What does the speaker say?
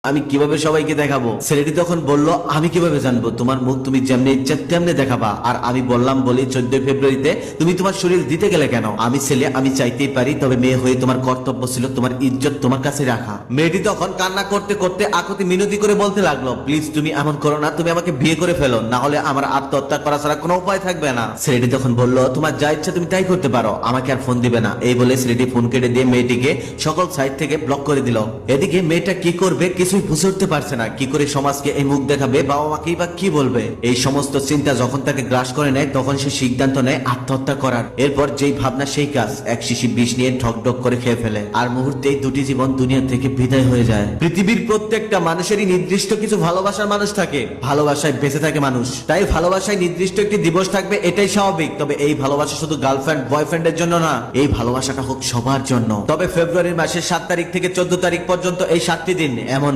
আমি কিভাবে সবাইকে দেখাবো? ছেলেটি তখন বলল, আমি কিভাবে জানবো? তোমার মুখ তুমি যেমনি ইচ্ছা তেমনি দেখাবা। আর আমি বললাম বলি 14 ফেব্রুয়ারিতে তুমি তোমার শরীর দিতে গেলে কেন? আমি ছেলে, আমি চাইতেই পারি, তবে মেয়ে হয়ে তোমার কর্তব্য ছিল তোমার ইজ্জত তোমার কাছে রাখা। মেয়েটি তখন কান্না করতে করতে আকুতি মিনতি করে বলতে লাগলো, প্লিজ তুমি এমন করো না, তুমি আমাকে বিয়ে করে ফেলো, না হলে আমার আত্মহত্যা করা ছাড়া কোনো উপায় থাকবে না। ছেলেটি তখন বলল, তোমার যা ইচ্ছা তুমি তাই করতে পারো, আমাকে আর ফোন দিবে না। এই বলে ছেলেটি ফোন কেটে দিয়ে মেয়েটিকে সকল সাইড থেকে ব্লক করে দিল। এদিকে মেয়েটা কি করবে কিছুই বুঝে উঠতে পারছে না, কি করে সমাজকে এই মুখ দেখাবে, বাবা মাকেই বা কি বলবে। এই সমস্ত চিন্তা যখন তাকে গ্রাস করে নেয় তখন সে সিদ্ধান্ত নেয় আত্মহত্যা করার। এরপর যেই ভাবনা সেই কাজ, এক শিশি বিষ নিয়ে ঢক ঢক করে খেয়ে ফেলে। আর মুহূর্তেই দুটি জীবন দুনিয়া থেকে বিদায় হয়ে যায়। পৃথিবীর প্রত্যেকটা মানুষেরই নির্দিষ্ট কিছু ভালোবাসার মানুষ থাকে, ভালোবাসায় বেঁচে থাকে মানুষ। তাই ভালোবাসায় নির্দিষ্ট একটি দিবস থাকবে, এটাই স্বাভাবিক। তবে এই ভালোবাসা শুধু গার্লফ্রেন্ড বয়ফ্রেন্ডের জন্য না, এই ভালোবাসাটা হোক সবার জন্য। তবে ফেব্রুয়ারি মাসের 7 তারিখ থেকে 14 তারিখ পর্যন্ত এই 7টি দিন এমন